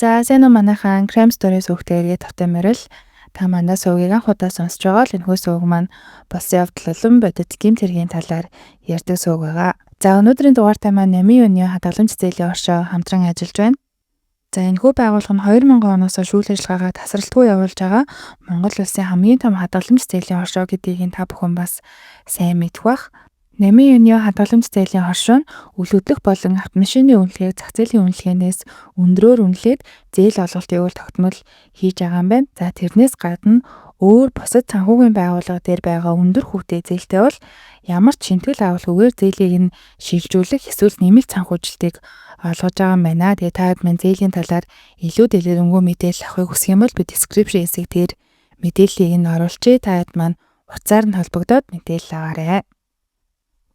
За сайн уу манайхан Crime Story сүхтээрээ тавтамарал та манай сувгийг анх удаа сонсож байгаа л энэхүү сувг маань болсон явдал улам бодит гэмт хэргийн талаар ярьдаг сувг байгаа. За өнөөдрийн дугаартай маань Намын Өнөө хадгаламж зээлийн оршоо хамтран ажиллаж байна. За энэхүү байгууллага нь 2000 оноос үйл ажиллагаагаа тасралтгүй явуулж байгаа Монгол улсын хамгийн том хадгаламж зээлийн оршоо гэдгийг та бүхэн бас сайн мэдэх бах. Намын Өнөө хадгаламж зээлийн хоршоо нь үл хөдлөх болон автомашины үнэлгээг зах зээлийн үнэлгээнээс өндрөөр үнэлээд зээл олголтын үйл тогтмол хийж байгаа юм байна. За тэрнээс гадна өөр бусад санхүүгийн байгууллага дээр байгаа өндөр хүүтэй зээлтэй бол ямар ч шинтгэл авалгүйгээр зээлийг нь шилжүүлэх эсвэл нэмэлт санхүүжилтийг олгож байгаа юм байна. Тэгээ та хэд маань зээлийн талаар илүү дэлгэрэнгүй мэдээлэл авахыг хүсэх юм бол би description хэсэг дээр мэдээллийг нь оруулъя. Та хэд маань утсаар нь холбогдоод мэдээлэл аваарай.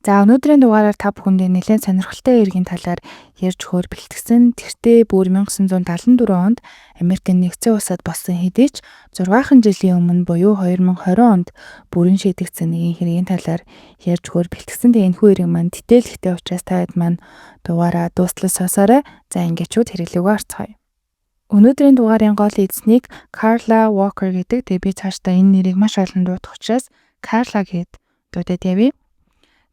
За өнөөдрийн дугаараар та бүхэндээ нэлээд сонирхолтой иргэн талаар ярьж өгөхөөр бэлтгэсэн. Тэртээ бүр 1974 онд Америкийн нэгдсэн улсад болсон хэдий ч 6хан жилийн өмнө буюу 2020 онд бүрэн шийдэгдсэн нэгэн хэргийн талаар ярьж өгөхөөр бэлтгэсэн. Тэгээ энэхүү иргэн маань дэтэлхтэй учраас та хэд маань дугаараа дуустал сонсоорой. За ингээчүүд хэрэглээгөө орцгоё. Өнөөдрийн дугаарын гол эзнийг Carla Walker гэдэг. Тэгээ би цаашдаа энэ нэрийг маш олон дуудах учраас Carla гэд дуудаад явъя.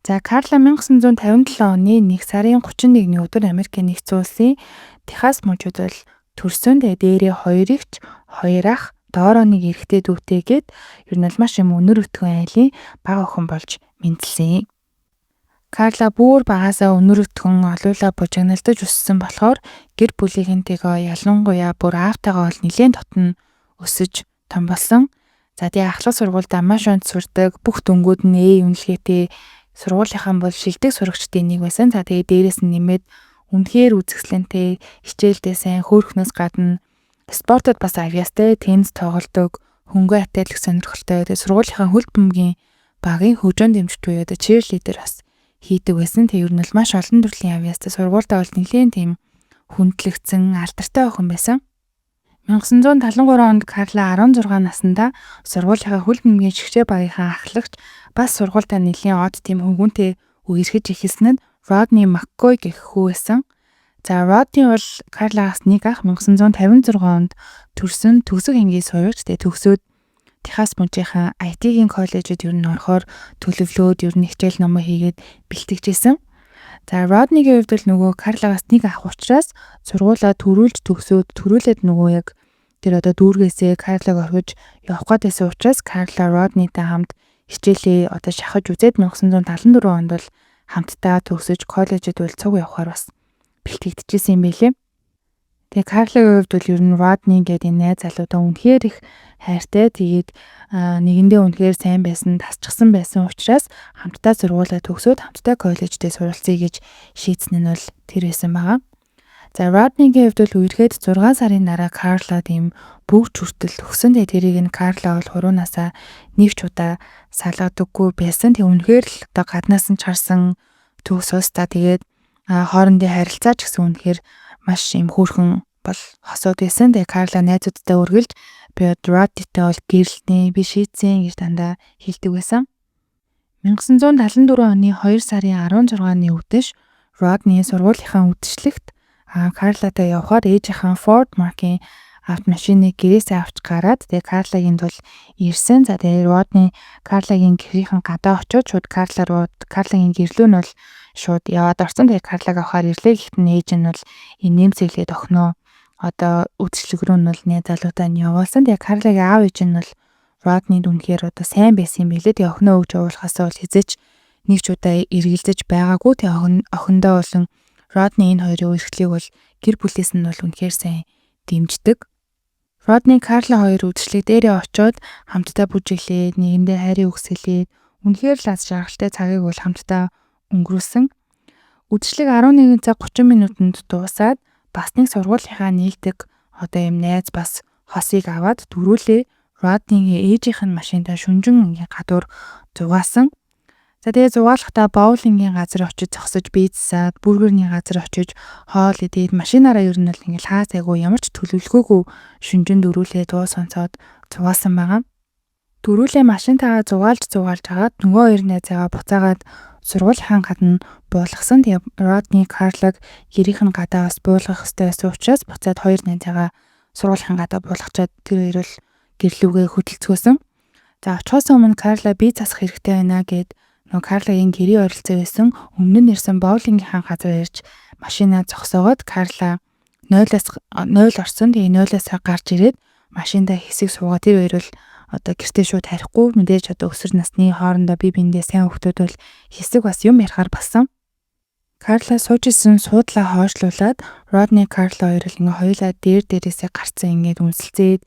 За Карла 1957 оны 1 сарын 31-ний өдөр Америкийн нэгдсэн улсын Техас мужид бол төрсөн. Тэгээ дээрээ хоёрыг ч хоёр ах, доор нэг эрэгтэй дүүтэйгээд ер нь маш юм өнөр өтгөн айлын бага охин болж мэндэлсэн. Карла бүр багасаа өнөр өтгөн олуулаа бужигналдаж өссөн болохоор гэр бүлийнхэнтэйгээ ялангуяа бүр аавтайгаа бол нэлээд дотн өсөж том болсон. За тэгээ ахлах сургуульд маш онд сурдаг, бүх дөнгүүд нь үнэлгээтэй сургуулийнхаа бол шилдэг сурагчдын нэг байсан. За тэгээ дээрэс нь нэмээд үнэхээр үзэсгэлэнтэй, хичээлдээ сайн, хөөрхнөөс гадна спортод бас авьяастай, теннис тоглодог, хөнгөө атletik сонирхолтой. Тэгээ сургуулийнхаа хөл бөмбөгийн багийн хөгжөөнд дэмжиж буюу cheerleader бас хийдэг байсан. Тэгээ ер нь бол маш олон төрлийн авьяастай, сургуультай бол нэлээд тийм хүндлэгдсэн, алдартай охин байсан. 1973 онд Карла 16 наснда сургуулийнхаа хөл бөмбөгийн шигшээ багийнхаа ахлагч бас сургуультаа нэлийн од тийм хөнгөнтэй үерхэж эхэлсэн нь Rodney McCoy гэх хүү байсан. За Rodney бол Карлагаас нэг ах 1956 онд төрсөн төгсөг ангийн сурагч. Тэгээ төгсөөд Техас мужийнхаа IT-ийн коллежид ер нь орохоор төлөвлөөд ер нь хичээл номоо хийгээд бэлтгэжсэн. За Rodney-гийн хувьд л нөгөө Карлагаас нэг ах учраас сургуулаа төрүүлж төгсөөд төрүүлээд нөгөө яг тэр одоо дүүргээсээ Карлаг орхиж явах гэдсэн учраас Карла Rodney-тай хамт хичээлээ одоо шахаж үзээд 1974 онд бол хамтдаа төгсөж коллежид бол цуг явахаар бас бэлтгэгдчихсэн юм билээ. Тэгээ Карлагийн хувьд бол ер нь Rodney гэдэг энэ найз залуудаа үнэхээр их хайртай. Тэгээд нэгэндээ үнэхээр сайн байсан, тасчихсан байсан учраас хамтдаа сургуулаа төгсөөд хамтдаа коллеждээ суралцъя гэж шийдсэн нь бол тэр байсан байгаа. За Rodney-гийн хувьд бол үерхэд 6 сарын дараа Карла тийм бүгд хүртэл төгсөн. Тэгээ тэрийг нь Карла бол хуруунаасаа нэвч удаа салгадаггүй байсан. Тэг үнэхээр л одоо гаднаас нь чарсан төгс устаа тэгээд хоорондын харилцаа ч гэсэн үнэхээр маш юм хөөрхөн бол хосоод байсан. Тэгээ Карла найзуудтай үргэлж би Rodney-тэй бол гэрэлтний би шийдсэн гэж дандаа хэлдэг байсан. 1974 оны 2 сарын 16-ны үдэш Rodney сургуулийнхаа үдшилтэд Карладаа явхаар ээжийнхэн Ford маркийн автомашиныг гэрээсээ авч гараад тэгээ Карлагийн тул ирсэн. За тэгээ Rodney Карлагийн гэрийнхэн гадаа очиод шууд Карлагийн гэрлүү нь бол шууд яваад орсон. Тэгээ Карлаг авахаар ирлээ. Гэхдээ ээж нь бол энэ нэмцэглээд охиноо одоо үдшилэг рүү нь бол найз залуудаа нь явуулсан. Тэгээ Карлагийн аав ээж нь бол Rodney дүнхээр одоо сайн байсан юм билээ. Тэгээ охиноо өгж явуулахаас бол хизээч нэг ч удаа эргэлдэж байгаагүй. Тэгээ охиндоо болон Rodney энэ хоёрын үерхлийг бол гэр бүлээс нь бол үнэхээр сайн дэмждэг. Rodney Карла хоёр үдшилэг дээрээ очиод хамтдаа бүжиглээд нэгэндээ хайрыг өгсгөлээд үнэхээр л аз жаргалтай цагийг бол хамтдаа өнгөрүүлсэн. Үдшилэг 11 цаг 30 минутанд дуусаад бас нэг сургуулийнхаа нийлдэг одоо юм найз бас хосыг аваад дөрүүлээ Rodney-гийн ээжийнх нь машинтаа шүнжин ингийн гадуур зугаасан. За тэгээ зугаалахдаа боулингийн газар очиж зогсож бийцсаад бүргэрний газар очиж хоол идээд машинаараа ер нь л ингээл хаасайгүй ямар ч төлөвлөгөөгүй шүнжин дөрүүлээ дуу сонсоод зугаасан байгаа. Дөрүүлээ машинтайгаа зугаалж хагаад нөгөө хоёр найзаагаа буцаагаад сургуулийн гадна буулгасан. Тэгээ Родни Карлаг гэрийнх нь гадаа бас буулгах ёстой байсан учраас буцаад хоёр найзаагаа сургуулийн гадаа буулгачаад тэр ирэл гэрлүүгээ хөдөлцгөөсөн. За очихоос өмнө Карла бие засах хэрэгтэй байна гэд нөгөө Карлагийн гэрийн ойролцоо байсан өмнө нь ирсэн боулингийн газар ирж машинаа зогсоогоод Карла 0-аас 0 орсон. Тэгээ 0-аас гарч ирээд машиндаа хэсэг суугаад тэр хоёр л одоо гэртээ шууд харихгүй мэдээж одоо өсвөр насны хоорондоо бие биендээ сайн хөвгтүүд бол хэсэг бас юм ярихаар болсон. Карла сууж исэн суудлаа хойшлуулад Родни Карла хоёр л ингээ хоёулаа дээрээсээ гарцсан ингээд үнсэлцээд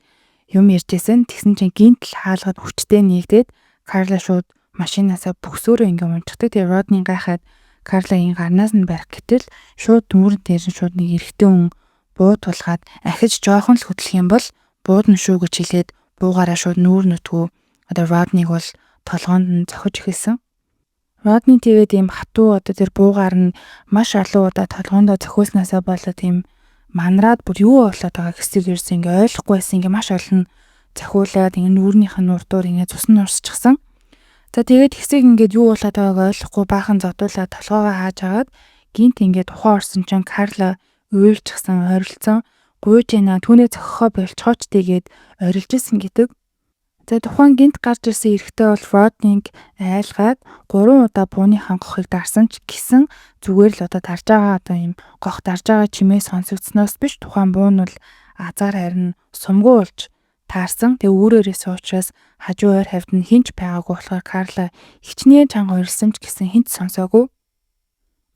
юм ярьжсэн. Тэгсэн чинь гинтл хаалгад хүчтэй нэгдээд Карла шууд машинаасаа бөксөөрөө ингээ унчихдаг. Тэгээ Родни гайхаад Карлагийн гарнаас нь барих гэтэл шууд дүүрэн дээр нь шууд нэг эрэгтэй хүн буу тулгаад ахиж жоохон л хөдлөх юм бол буудна шүү гэж хэлээд буугаараа шууд нүүр нүтгүү одоо Родниг бол толгоонд нь зохиж эхэлсэн. Родни тэгээд ийм хатуу одоо тэр буугаар нь маш олон удаа толгоондоо зохиоснасаа болоод ийм манраад бүр юу болоод байгаа гэсийг ерөөс ингээ ойлгохгүй байсан. Ингээ маш олон захиулаад ингээ нүүрнийх нь урдуур ингээ цусн урсчихсан. За тэгээд хэсэг ингээд юу болоод байгааг ойлгохгүй баахан зодуулаад толгоогоо хааж агаад гинт ингээд ухаан орсон чинь Карла уйлчихсан ойролцсон гуйж ийна түүнээ зохихоо болцохооч тэгээд орилжсэн гэдэг. За тухайн гинт гарч ирсэн эрэгтэй бол Родниг айлгаад 3 удаа бууны хангахыг дарсан ч гэсэн зүгээр л одоо тарж байгаа одоо юм гох дарж байгаа чимээ сонсогдсноос биш тухайн буу нь бол азар харин сумгуу болж таарсан. Тэгээ өөрөөрөөс уучраас хажуу ойр хавьд нь хинч байгаагүй болохоор Карла хичнээн чанга уйлсан ч гэсэн хинч сонсоогүй.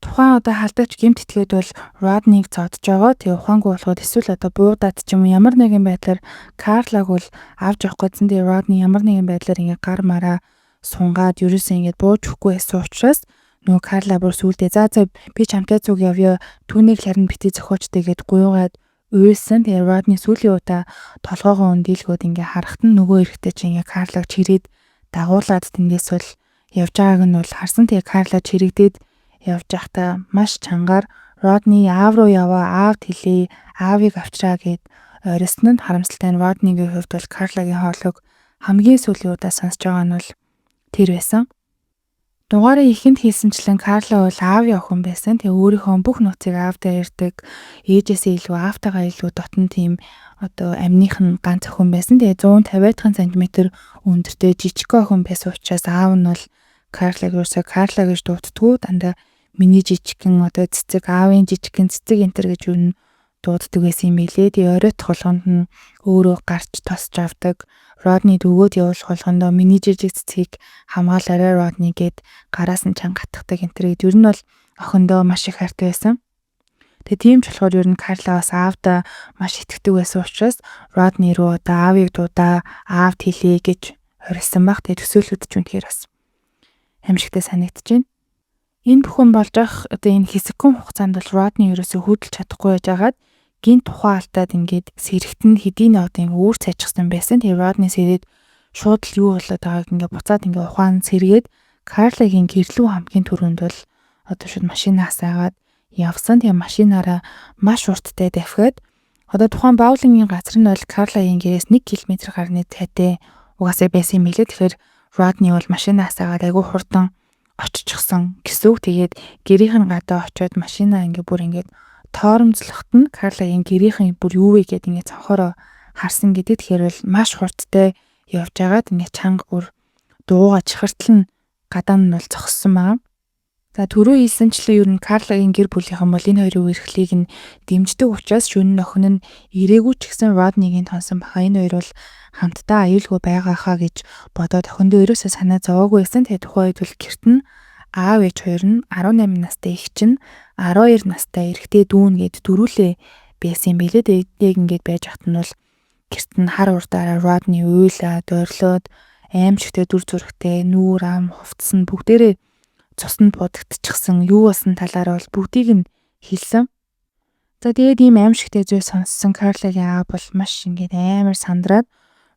Тухайн одоо халдагч гэмт итгээд бол Родниг цодж байгаа. Тэгээ ухаангүй болоход эсвэл одоо буудаад ч юм уу ямар нэгэн байдлаар Карлаг бол авч явах гэсэн. Тэгээ Родни ямар нэгэн байдлаар ингээ гар мараа сунгаад ерөөсөө ингээ бууж өгөхгүй байсан учраас нөгөө Карла бүр сүулдэ за би чамтай зүг явъя. Түүнийг харин бити зохиочтэй гэд гуйгаад уйлсан. Тэгээ Родни сүүлийн удаа толгоогоо өндийлгөөд ингээ харахад нь нөгөө эрэхтэй чи ингээ Карлаг чирээд дагуулад тэндээс бол явж байгааг нь бол харсан. Тэгээ Карла чирэгдээд явж байхдаа маш чангаар Родни аав руу яваа, аавд хэлээ, аавыг авчраа гэд ойрсон нь харамсалтай нь Роднигийн хувьд бол Карлагийн хоолойг хамгийн сүүлийн удаа сонсож байгаа нь бол тэр байсан. Дугаараа ихэнд хийсэнчлэн Карла бол аавын охин байсан. Тэгээ өөрийнхөө бүх нууцыг аавдаа ярьдаг. Ээжээсээ илүү аавтайгаа илүү дотн тийм одоо амных нь ганц охин байсан. Тэгээ 150 см өндөртэй жижиг охин байсан учраас аав нь бол Карлагийг юусаа Карла гэж дууддаггүй. Дандаа миний жижигхэн одоо цэцэг аавын жижигхэн цэцэг энтер гэж юу дууддаг байсан юм билээ. Тэгээ оройт хулганд нь өөрөө гарч тосч авдаг. Родни дөгөөд явуулах болгондоо миний жижиг цэцгийг хамгаалаарай Родни гэд гараас нь чанга гатдаг энтер гэд ер нь бол охиндоо маш их хайртай байсан. Тэгээ тийм ч болохоор ер нь Карла бас аавда маш итгэдэг байсан учраас Родни руу одоо аавыг дуудаа аавд хэлээ гэж хорисон баг. Тэгээ төсөөлөд ч үнэхээр бас аимшигтай санагдаж байна. Энэ бүхэн болж ах одоо энэ хэсэгхэн хугацаанд бол Родни ерөөсөө хөдөлж чадахгүй байжгаад гинт тухайн алдаад ингээд сэрэгтэн хэдийн одын үүр цайчихсан байсан. Тэгээ Родни сэрээд шууд л юу болоод байгааг ингээд буцаад ингээд ухаан сэргээд Карлагийн гэрлүү хамгийн түрүүнд бол одоо шууд машинаас айгаад явсан. Тэгээ машинаараа маш урттай давхиад одоо тухайн боулингийн газар нь бол Карлагийн гэрээс 1 км гарны цайтай угаасаа байсан юм билээ. Тэгэхээр Родни бол машинаас айгаад айгүй хурдан оччихсан гэсэн үг. Тэгээд гэрийнх нь гадаа очиод машинаа ингээ бүр ингээд тоормзлоход нь Карлагийн гэрийнхэн бүр юу вэ гэдээ ингээ цанхороо харсан гэдэг. Тэгэхээр бол маш хурдтай явж байгаад ингээ чанга бүр дууга чихэртэл нь гадаа нь бол зогссон байгаа. За түрүү хэлсэнчлэн ер нь Карлагийн гэр бүлийнхэн бол энэ хоёрын үерхлийг нь дэмждэг учраас шөнө охин нь ирээгүй ч гэсэн Роднигийн тонсон баха. Энэ хоёр бол хамтдаа аюулгүй байгаахаа гэж бодоод охиндоо ерөөсөө санаа зовоогүй байсан. Тэгээ тухайн үед бол гэрт нь аав ээж хоёр нь 18 настай эх чинь 12 настай эрэгтэй дүүн гэд дөрүүлээ байсан юм билээ. Тэгээд ингээд байж хат нь бол гэрт нь хар урдаараа Родни уйлаад ойрлоод аимшигтэй дүр зурагтай нүүр ам хувцсан бүгдээрээ цуснд будагдчихсан юу болсон талаараа бол бүгдийг нь хэлсэн. За тэгээд ийм аимшигтэй зүйл сонссон Карлагийн аав бол маш ингээд амар сандраад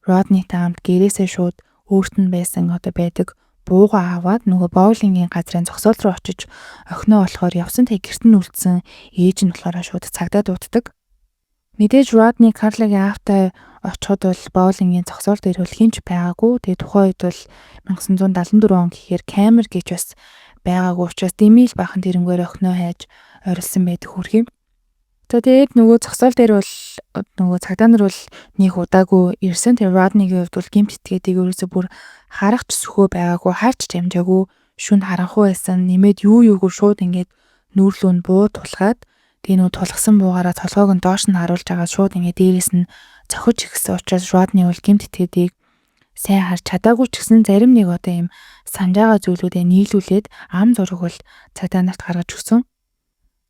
Роднитай хамт гэрээсээ шууд өөрт нь байсан одоо байдаг бууга аваад нөгөө боулингийн газрын зогсоол руу очиж охиноо болохоор явсан. Тэг гэрт нь үлдсэн ээж нь болохоор шууд цагдаа дууддаг. Мэдээж Родни Карлагийн аавтай очиход бол боулингийн зогсоол дээр бол хинч байгаагүй. Тэгээ тухайн үед бол 1974 он гэхээр камер гэж бас байгаагүй учраас дэмийл бахан тэрнгээр охиноо хайж орилсан байдаг хүрхий. За тэгээд нөгөө зогсоол дээр бол нөгөө цагдаа нар бол нэг удаагүй ирсэн. Тэр Роднигийн хувьд бол гэмт итгээдэг ерөөсө бүр харах төсөхөө байгаагүй, харч дамжаагүй, шүн харанхуй байсан. Нэмээд юугүй шууд ингээд нүүрлүү нь буу тулгаад тэгээ нөгөө тулгсан буугаараа толгойг нь доош нь харуулж байгаа шууд ингээд дээрээс нь цохиж ихсэн учраас Родни бол гэмт итгээдэг сайн харж чадаагүй ч гэсэн зарим нэг одоо юм санаж байгаа зүйлүүдээ нийлүүлээд ам зураг бол цагдаа нарт гаргаж өгсөн.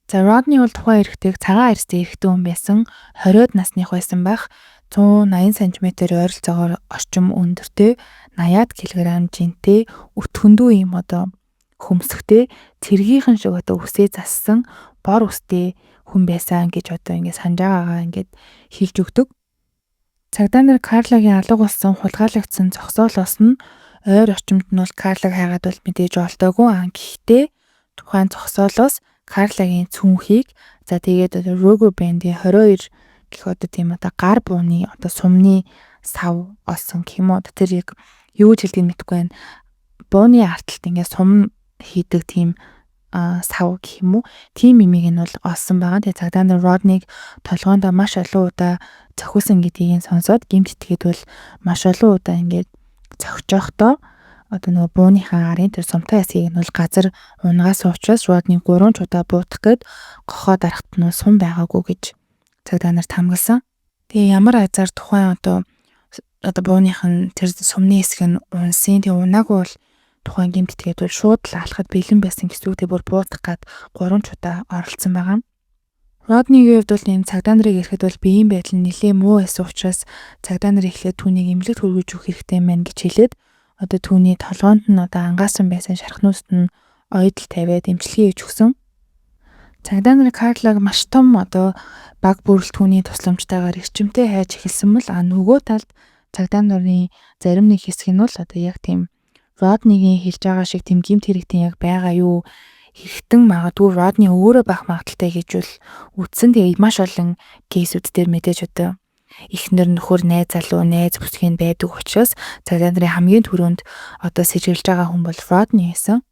За Родни бол тухайн эрэгтэйг цагаан арьстай эрэгтэй хүн байсан. 20-од насных байсан байх. 180 см ойролцоогоор орчим өндөртэй, 80 кг жинтэй, өтгөндөө юм одоо хөмсгтэй, цэргийнхэн шиг одоо үсээ зассан бор үстэй хүн байсан гэж одоо ингэ санаж байгаагаа ингээд хэлж өгдөг. Цагдаа нар Карлагийн алга болсон хулгайлагдсан зогсоолоос нь ойр орчимд нь бол Карлаг хайгаад бол мэдээж олдоогүй. Гэхдээ тухайн зогсоолоос Карлагийн цүнхийг за тэгээд одоо Rogo Band-ийн 22 гэх одоо тийм одоо гар бууны одоо сумны сав олсон гэх юм уу. Тэр яг юу гэж хэлдгийг мэдэхгүй байна. Бууны арталт ингээд сум хийдэг тийм сав гэх юм уу. Тийм имийг нь бол олсон байгаа. Тэгээд цагдаа нар Родниг толгоондоо маш олон удаа цохиулсан гэдгийг сонсоод гэмт итгээд бол маш олон удаа ингээд цохиж явахдаа одоо нөгөө бууныхаа арын тэр сумтай хэсгийг нь бол газар унгаас уучраас Родни 3 удаа буутах гээд гохоо дарахт нь сум байгаагүй гэж цагдаа нарт хамгаалсан. Тэгээ ямар азар тухайн одоо бууных нь тэр сумны хэсэг нь унсын. Тэгээ унаагүй бол тухайн гэмт итгээд бол шууд л алхахад бэлэн байсан гэсэн үг. Тэгээ бүр буутах гээд 3 удаа оролцсон байгаа. Роднигийн хувьд бол ийм цагдаа нарыг ирэхэд бол биеийн байдал нь нэлээд муу байсан учраас цагдаа нар эхлээд түүнийг эмнэлэгт хүргэж өгөх хэрэгтэй мэн гэж хэлээд одоо түүний толгоонд нь одоо ангаасан байсан шархнууст нь ойдол тавиад эмчилгээ хийж өгсөн. Цагдаа нар Карлаг маш том одоо баг бүрэлдэхүүний тусламжтайгаар эрчимтэй хайж эхэлсэн бол нөгөө талд цагдаа нарын зарим нэг хэсэг нь бол одоо яг тийм Роднигийн хэлж байгаа шиг тийм гэмт хэрэгтэн яг байгаа юу хэрэгтэн магадгүй Родни өөрөө байх магадaltaй гэж бол үтсэн. Тэгээ маш олон кейсүүд дээр мэдээж одоо эхнэр нөхөр найз залуу найз бүсгийн байдаг учраас цагдаа нарын хамгийн түрүүнд одоо сэжиглэж байгаа хүн бол Родни байсан.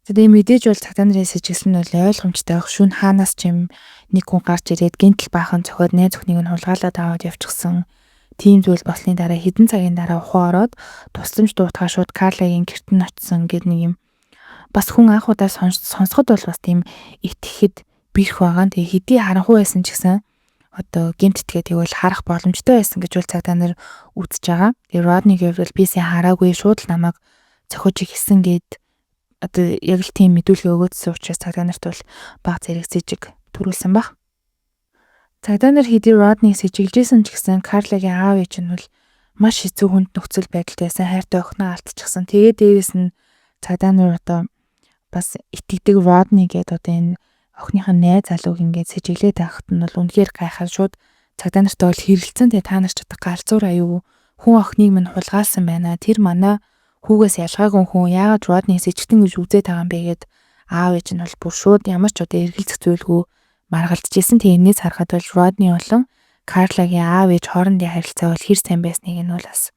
Тэгээд мэдээж бол цагдаа нарын сэжиглэл нь бол ойлгомжтой байх. Шүн хаанаас ч юм нэг хүн гарч ирээд гинтл баахан цохиод найз өхнийг нь хулгайлаад аваад явчихсан. Тийм зүйл болсны дараа хэдэн цагийн дараа ухаан ороод тусламж дуутахаа шууд Карлагийн гэрт нь очсон гэдэг нэг юм бас хүн анх удаа сонсоход бол бас тийм итгэхэд бэрх байгаа. Тэгээ хэдий харанхуй байсан ч гэсэн одоо гэмт итгээд тэгвэл харах боломжтой байсан гэж бол цагдаа нар үзэж байгаа. Тэгээ Роднигийн хувьд би сайн хараагүй шууд л намайг цохиж ихсэн гэд одоо яг л тийм мэдүүлгээ өгөөдсөн учраас цагдаа нарт бол баг зэрэг сэжиг төрүүлсэн баг. Цагдаа нар хэдий Родниг сэжиглэжсэн ч гэсэн Карлагийн аав ээж нь бол маш хэцүү хүнд нөхцөл байдалтай байсан. Хайртай охиноо алдчихсан. Тэгээ дээрэс нь цагдаа нар одоо бас итгэдэг Родни гэдэг одоо энэ охиныхаа найз залууг ингээд сэжиглээд байхад нь бол үнэхээр гайхаад шууд цагдаа нартай бол хэрэлцэн. Тэгээ та нар ч одоо галзуур аюу хүн охиныг минь хулгаалсан байна. Тэр манай хүүгээс ялгаагүй хүн яагаад Родни сэжигтэн гэж үзээд байгаа юм бэ гэд аав ээж нь бол бүр шууд ямар ч одоо эргэлзэх зүйлгүй маргалдчихсэн. Тэгээ энэс харахад бол Родни болон Карлагийн аав ээж хоорондын харилцаа бол хэр сайн байсныг нь бол бас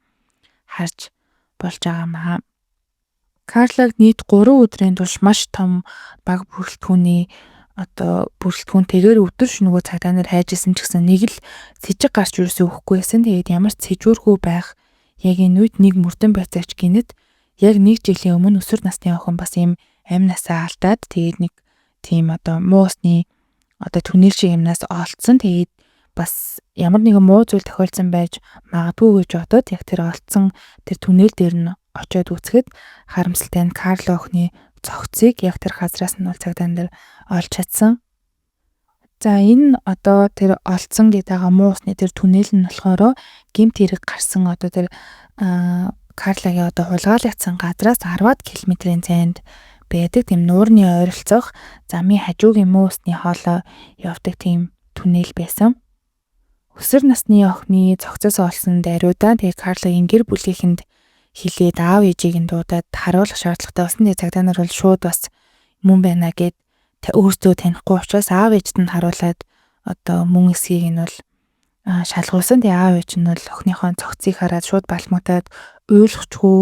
харж болж байгаа маа. Карлаг нийт 3 өдрийн турш маш том баг бүрэлдэхүүний одоо бүрэлдэхүүнтэйгээр өдөр шөнөгүй цагдаа нар хайжсэн ч гэсэн нэг л сэжиг гарч юусэн өгөхгүй байсан. Тэгээд ямар ч сэжүүргүй байх яг энэ үед нэг мөрдөн байцаагч гинэд яг нэг жилийн өмнө өсвөр насны охин бас ийм амь насаа алдаад тэгээд нэг тийм одоо муусны одоо түнэл шиг юмнаас олцсон. Тэгээд бас ямар нэгэн муу зүйл тохиолдсон байж магадгүй гэж бодоод яг тэр олцсон тэр түнэл дээр нь очиод үзэхэд харамсалтай нь Карло охины цогцыг яг тэр газраас нь бол цагдаа нар олж чадсан. За энэ одоо тэр олцсон гэдэг муусны тэр түнэл нь болохоор гэмт хэрэг гарсан одоо тэр Карлагийн одоо хулгайлагдсан газраас 10 км-ийн зайд байдаг тийм нуурны ойролцоох замын хажуугийн муусны хоолой явдаг тийм түнэл байсан. Өсвөр насны охины цогцоос олсон даруйдаа тэгээ Карлагийн гэр бүлийнхэнд хилээд аав ээжийг нь дуудаад харуулах шаардлагатай болсон. Тэгээ цагдаа нар бол шууд бас мөн байна гэд өөрсдөө танихгүй учраас аав ээжт нь харуулад одоо мөн эсгийг нь бол шалгуулсан. Тэгээ аав ээж нь бол охиныхоо цогцыг хараад шууд балмуудаад ойлгочгүй,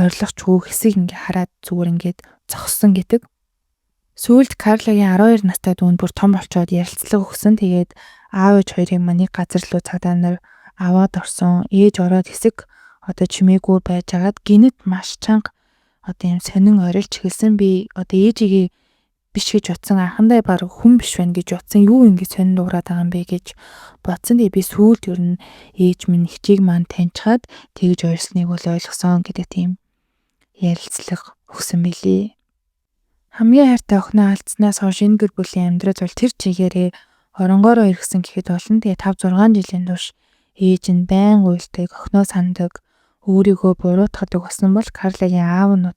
ойрлогочгүй хэсэг ингээ хараад зүгээр ингээд зогссон гэдэг. Сүүлд Карлагийн 12 настай дүүнд бүр том болчоод ярилцлага өгсөн. Тэгээд аав ээж хоёрын нэг газар руу цагдаа нар аваад орсон. Ээж ороод хэсэг чимээгүй байжгаад гинэт маш чанга ийм сонин орилж эхэлсэн. Би ээжигээ биш гэж утсан, анхандаа баг хүн биш байна гэж утсан. Юу ингэ сонин дуурайд байгаа юм бэ гэж бодсон. Тэгээ би сүүлд ер нь ээж минь хичээг маань таньчаад тэгж ойрсныг бол ойлгосон гэдэг тийм ярилцлага өгсөн мэлий. Хамгийн хайртай охиноо алдснаас хойш энэ гэр бүлийн амьдрал бол тэр чигээрээ оронгоороо иргсэн гэхэд болно. Тэгээ 5-6 жилийн турш ээж нь байн уйлдаг, охиноо сандаг, өөрийгөө буруутгадаг болсон бол Карлагийн аав нь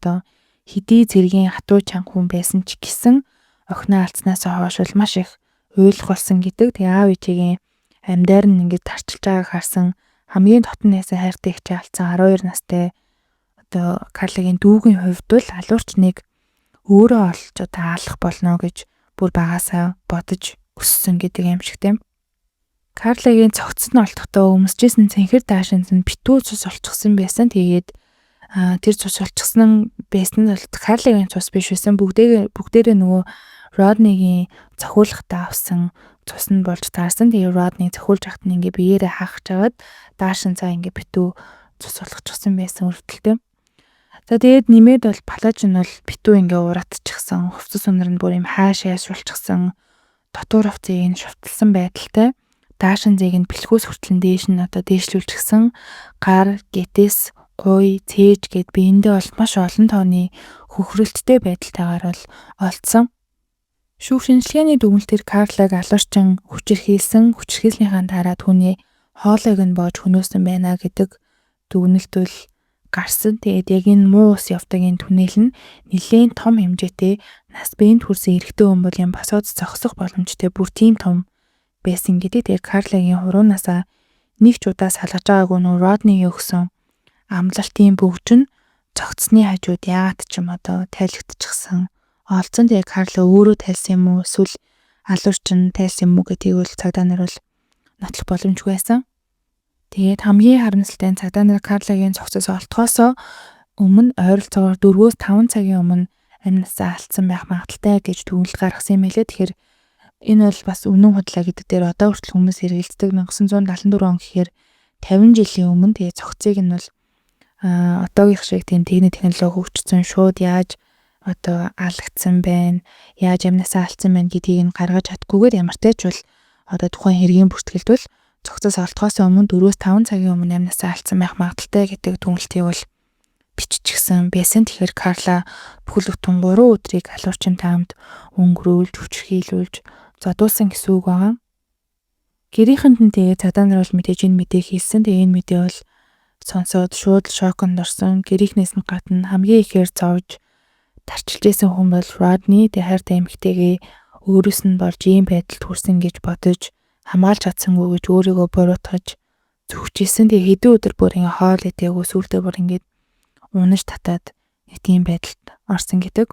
хэдий зэргийн хатуу чанга хүн байсан ч гэсэн охиноо алдснаас хойш бол маш их уйлах болсон гэдэг. Тэгээ аав ээжигийн амьдаар нь ингэж тарчилж байгааг харсан хамгийн дотн найсан хайртай ихчээ алдсан 12 настай Карлагийн дүүгийн хувьд бол алуурч нэг өөрөө олж алах болно гэж бүр багасаа бодож өссөн гэдэг юм шиг тийм. Карлагийн цогцос нь олдохдоо өмсөжсэн цэнхэр даашинз нь битүү цус олчихсан байсан. Тэгээд тэр цус олчихсан байсан нь Карлагийн цус биш байсан. Бүгдээрээ нөгөө Роднигийн цохиулахтаа авсан цус нь болж таарсан. Тэгээд Родни цохиулж ахт нь ингээ биеэрээ хаахж аваад даашинзаа ингээ битүү цус олгочихсан байсан өртөлтэй. За тэгээд нэмээд бол палаж нь бол битүү ингээ уратчихсан. Хувцас өнөр нь бүр юм хаашаас шулчихсан. Дотор хувцсыг нь шувталсан байдалтай. Даашинзыг нь бэлхүүс хүртлэн дээш нь дээшлүүлчихсэн. Гар, гэтэс, гуй, цээж гэд биендээ бол маш олон тооны хөхрөлттэй байдалтайгаар бол олдсон. Шүүх шинжилгээний дүгнэлтээр Карлаг алуурчин хүчирхийлсэн. Хүчирхийлснийхаа дараа түүний хоолойг нь боож хөнөөсөн байна гэдэг дүгнэлт бол гарсан. Тэгээд яг энэ муу ус явдаг энэ түнэл нь нэлээд том хэмжээтэй нас биеинд хүрсэн эрэгтэй хүн бол юм босоод зогсох боломжтой бүр тийм том байсан гэдэг. Тэгээд Карлагийн хуруунасаа нэг ч удаа салгаж байгаагүй нөө Роднигийн өгсөн амлалтын бүгж нь цогцсны хажууд яагаад ч юм тайлгдчихсан. Олцсон. Тэгээд Карла өөрөө тайлсан юм уу эсвэл алуурчин тайлсан юм уу гэдгийг бол цагдаа нар бол нотлох боломжгүй байсан. Тэгээд хамгийн харамсалтай нь цагдаа нар Карлагийн цогцос олдохоос өмнө ойролцоогоор 4-5 цагийн өмнө амнасаа алдсан байх магадaltaй гэж дүгнэлт гаргасан юм байлээ. Тэгэхээр энэ бол бас үнэн худлаа гэдэг дээр одоо хүртэл хүмүүс хэрэгэлцдэг. 1974 он гэхээр 50 жилийн өмнө тэгээд цогцыг нь бол одоогийнх шиг тийм техник технологи хөгжсөн шууд яаж алагдсан байна, яаж амнасаа алдсан байна гэдгийг нь гаргаж чадгүйгээр ямар ч тач бол тухайн хэргийн бүртгэлд бол цогцос олдохоос өмнө 4-5 цагийн өмнө амнасаа алдсан байх магадaltaй гэдэг дүгнэлтийг бол биччихсэн байсан. Тэгэхээр Карла бүхэл бүтэн 3 өдрийг алуурчин таамд өнгөрүүлж, хүчрхийлүүлж зодуулсан гэсэн үг байгаа. Гэрийнхэнд нь тэгээд цагдаа нар бол мэдээж энэ мэдээг хэлсэн. Тэгээд энэ мэдээ бол сонсоод шууд шоконд орсон. Гэрийнхнээс нь гадна хамгийн ихээр зовж тарчилж исэн хүн бол Родни. Тэгээд хайртай эмэгтэйгээ өөрөөс нь болж ийм байдалд хүрсэн гэж бодож хамгаалж чадсангүй гэж өөрийгөө буруутгаж зүгчээсэн. Тэгээ хэдэн өдөр бүр ингээ хоол идээгүй сүултээ бүр ингээ унаж татаад нэг тийм байдалд орсон гэдэг.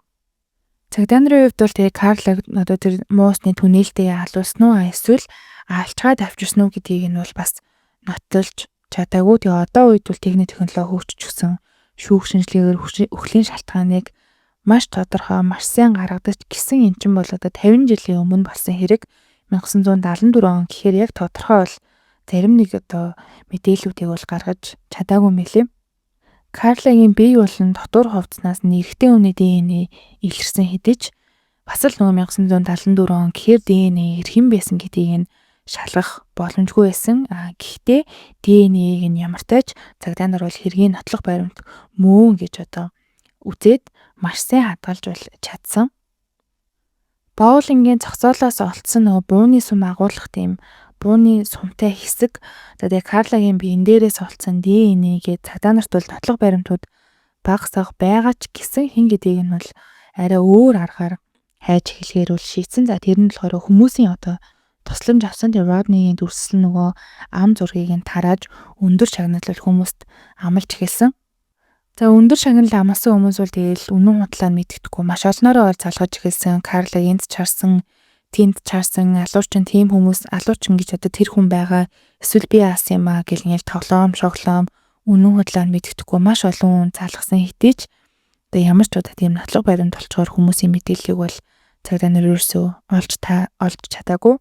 Цагдаа нарын хувьд бол тэгээ Карлаг тэр муусны түнэлтэйг халуулсан уу эсвэл алчгаад авчирсан уу гэдгийг нь бол бас нотолж чадаагүй. Тэгээ одоо үед бол техник технологи хөгжчихсөн. Шүүх шинжилгээгээр өхлийн шалтгааныг маш тодорхой, маш сайн гаргадаг гэсэн эн чинь бол 50 жилийн өмнө болсон хэрэг. 1974 он гэхээр яг тодорхой бол зарим нэг мэдээллүүдийг бол гаргаж чадаагүй мэлээ. Карлагийн бие болон дотор хувцснаас нэрхтэн хүний ДНХ илэрсэн хэдиж бас л 1974 он гэхээр ДНХ хэрхэн байсан гэдгийг нь шалгах боломжгүй байсан. Гэхдээ ДНХ-г нь ямар тач цагдаа нар бол хэргийн нотлох баримт мөн гэж үзээд маш сайн хадгалж бол чадсан. Боулингийн зогсоолоос олдсон бууны сум агуулгах тийм бууны сумтай хэсэг тэгээд Карлагийн биен дээрээс олдсон ДНХ-гээ цагдаа нарт бол нотлох баримтууд багасах байгаа ч гэсэн хин гэдгийг нь бол арай өөр аргаар хайж эхлэхээр бол шийдсэн. За тэр нь болохоор хүмүүсийн тусламж авсан. Тэр Роднигийн дүрслэл нөгөө ам зургийг нь тарааж өндөр шагналал хүмүүст амлаж эхэлсэн. За өндөр шагналал амласан хүмүүс бол тэгэл үнэн худлаа нь мэддэхгүй маш олноороо залгаж эхэлсэн. Карла энд чарсан, тэнд чарсан, алуурчин тийм хүмүүс алуурчин гэж тэр хүн байгаа. Эсвэл би аасан юм аа гэл ингээл тоглоом, шоглоом, үнэн худлаа нь мэддэхгүй маш олон хүн залгасан хитэж одоо ямар ч удаа тийм нотлох баримт болчоор хүмүүсийн мэдээллийг бол цагдаа нар ерөөсөө олж чадаагүй.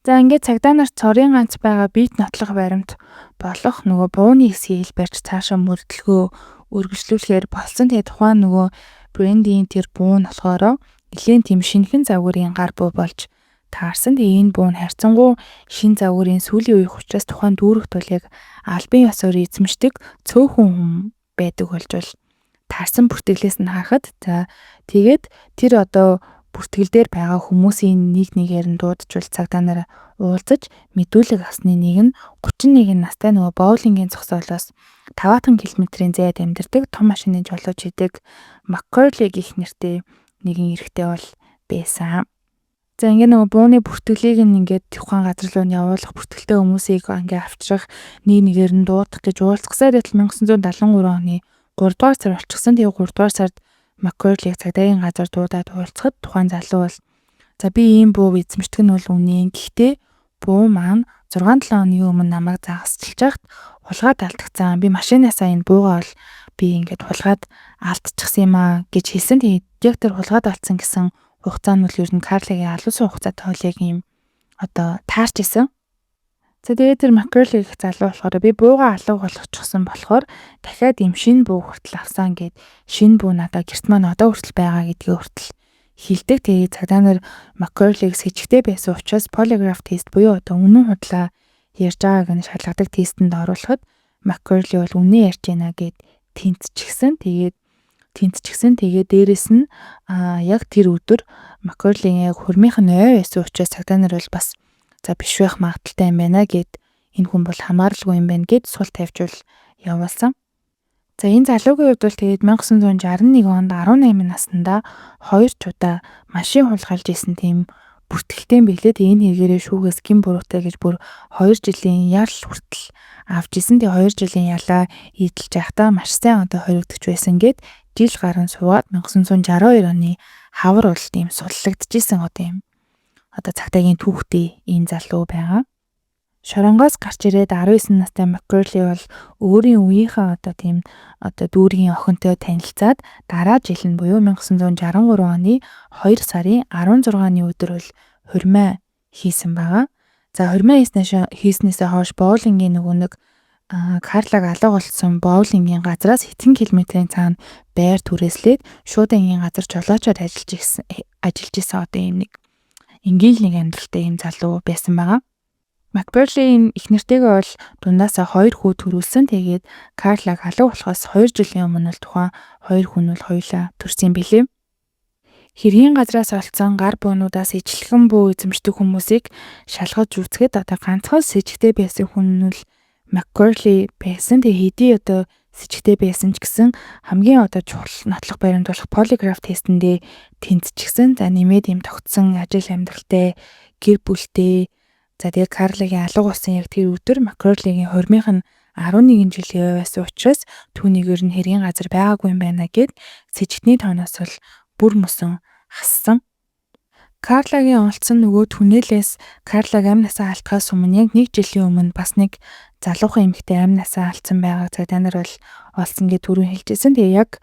За ингээд цагдаа нарт цорын ганц байгаа бит нотлох баримт болох нөгөө бууны хэсгийг барьж цаашаа мөрдлөгөө үргэлжлүүлэхээр болсон. Тэгээ тухайн нөгөө брендийн тэр буу нь болохоро нэлийн тийм шинхэн загварын гар буу болж таарсан. Тэгээ энэ буу нь харьцангуй шин загварын сүүлийн үеийн учраас тухайн дүүрэгт бол яг албан ёсоор эзэмшдэг цөөхөн хүн байдаг болж бол таарсан бүртгэлээс нь харахад за тэгээд тэр одоо бүртгэл дээр байгаа хүмүүсийн нэг нэгээр нь дуудчихвал цагдаа нар уулзаж мэдүүлэг авсны нэг нь 31 настай нөгөө боулингийн зогсоолоос 5 км-ийн зайд амьдардаг том машины жолооч хийдэг Маккорли гэх нэртэй нэгэн эрэгтэй бол байсан. За ингээ нөгөө бууны бүртгэлийг ингээд тухайн газар руу явуулах бүртгэлтэй хүмүүсийг ингээ авчрах нэгээр нь дуудах гэж уулзсаар байтал 1973 оны 3 дугаар сар болчихсон. Тэгээ 3 дугаар сард Маккорлиг цагдаагийн газар дуудаад уулзахад тухайн залуу бол за би ийм буу эзэмшдэг нь бол үнэн. Гэхдээ буу маань 6-7 оны өмнө намайг загасчилж байхад хулгаад алдагцсан. Би машинаасаа энэ буугаа бол би ингээд хулгаад алдчихсан юм аа гэж хэлсэн. Тэгээд яг тэр хулгаад алдсан гэсэн хугацаа нь бол ер нь Карлагийн алуусан хугацаатай хоолыг юм одоо таарч исэн. За тэгээд тэр Маккорлиг залуу болохоор би буугаа алга болгочихсон болохоор дахиад ийм шинэ буу хүртэл авсан гэд шинэ буу надад гэрт маань одоо хүртэл байгаа гэдгийг хүртэл хэлдэг. Тэгээд цагдаа нар Маккорлиг сэжигтэй байсан учраас polygraph тест буюу одоо үнэн худлаа ярьж байгааг нь шалгадаг тестэнд оруулахад Маккорли бол үнэн ярьж байна гэд тэнцчихсэн. Тэгээд дээрэс нь яг тэр өдөр Маккорлигийн яг хурмынх нь ой байсан учраас цагдаа нар бол бас за биш байх магадaltaй юм байна гэд энэ хүн бол хамааралгүй юм байна гэд сул тавьжул явуулсан. За энэ залуугийн хувьд бол тэгээд 1961 онд 18 наснда 2 ч удаа машин хулгайлж исэн тийм бүртгэлтэй билээ. Энэ хэрэгээрээ шүүгээс гин буруутай гэж бүр 2 жилийн ял хүртэл авч исэн. Тэгээ 2 жилийн ялаа ийдэлж байхдаа маш сайн одоо хоригдож байсан гэд жил гарan суугаад 1962 оны хавар бол тийм суллагдчихсэн одоо цагдаагийн түүхтэй энэ залуу байгаа. Шоронгоос гарч ирээд 19 настай Маккорли бол өөрийн үеийнхээ одоо дүүргийн охинтой танилцаад дараа жил нь буюу 1963 оны 2 сарын 16-ны өдөр бол хурмаа хийсэн байгаа. За хурмаа хийснээсээ хойш боулингийн нэг Карлаг алга болсон боулингийн газраас хэдэн километрийн цаана байр түрээслээд шууд ангийн газар жолоочоор ажиллаж исэн одоо ийм нэг ингээл нэг амьдралтай ийм залуу байсан байгаа. Маккорлийн их нэртэйгээ бол дундаасаа 2 хүү төрүүлсэн. Тэгээд Карлаг алга болохоос 2 жилийн өмнө л тухайн 2 хүн бол хоёулаа төрсөн билээ. Хэргийн газраас олцсон гар буунуудаас ижилхэн буу эзэмшдэг хүмүүсийг шалгаж үзэхэд одоо ганцхан сэжигтэй байсан хүн нь л Маккорли байсан. Тэгээ хэдий одоо сэжигтэй байсан ч гэсэн хамгийн одоо чухал нотлох баримт болох polygraph тестэндээ тэнцчихсэн. За нэмээд юм тогтсон ажил амьдралтай гэр бүлтэй. За тэгээ Карлагийн алга болсон яг тэр өдөр Маккорлигийн хурмынх нь 11 жилийн байсан учраас түүнийг ер нь хэргийн газар байгаагүй юм байна гэд сэжигтний тооноос бол бүр мөсөн хассан. Карлагийн олцсон нөгөө түнэлээс Карлаг амнасаа алдахаас өмнө яг 1 жилийн өмнө бас нэг залуухан эмэгтэй амнасаа алдсан байгааг цагдаа нар бол олсон гэж түрүүн хэлжсэн. Тэгээ яг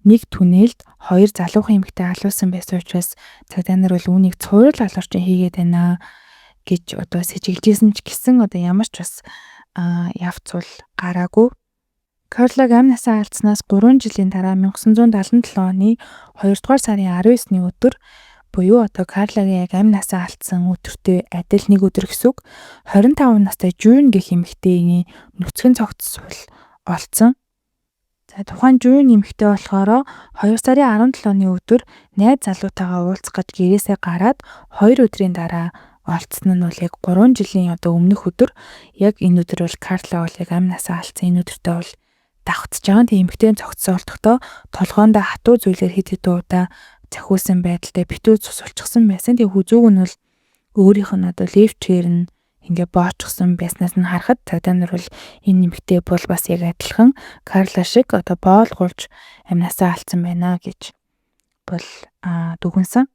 нэг түнэлд 2 залуухан эмэгтэй алуусан байсан учраас цагдаа нар бол үүнийг цуврал алуурчин хийгээд байна гэж одоо сэжиглэжсэн ч гэсэн одоо ямар ч бас явцвал гараагүй. Карлаг амнасаа алдснаас 3 жилийн дараа 1977 оны 2 дугаар сарын 19-ний өдөр буюу одоо Карлагийн яг амнасаа алдсан өдөртөө адил нэг өдөр гэсэн үг 25 настай Жун гэх эмэгтэйний нүцгэн цогцсвол олцсон. За тухайн Жун эмэгтэй болохоор 2 сарын 17-ны өдөр найз залуутайгаа уулзах гэж гэрээсээ гараад 2 өдрийн дараа олцсон нь бол яг 3 жилийн одоо өмнөх өдөр яг энэ өдөр бол Карлаг бол яг амнасаа алдсан энэ өдөртөө бол давхцаж байгаа. Тийм эмэгтэй цогцсон олдохдоо толгоондоо хатуу зүйлээр хэд хэдэн удаа захиулсан байдалтай битүү цус улчихсан байсан. Тэгээ хүзүүг нь бол өөрийнх нь одоо левчээр нь ингээ боочсон байснаас нь харахад цагдаа нар бол энэ нэмэгтэй бол бас яг адилхан Карла шиг одоо боолгуулж амнасаа алдсан байна гэж бол дүгнсэн.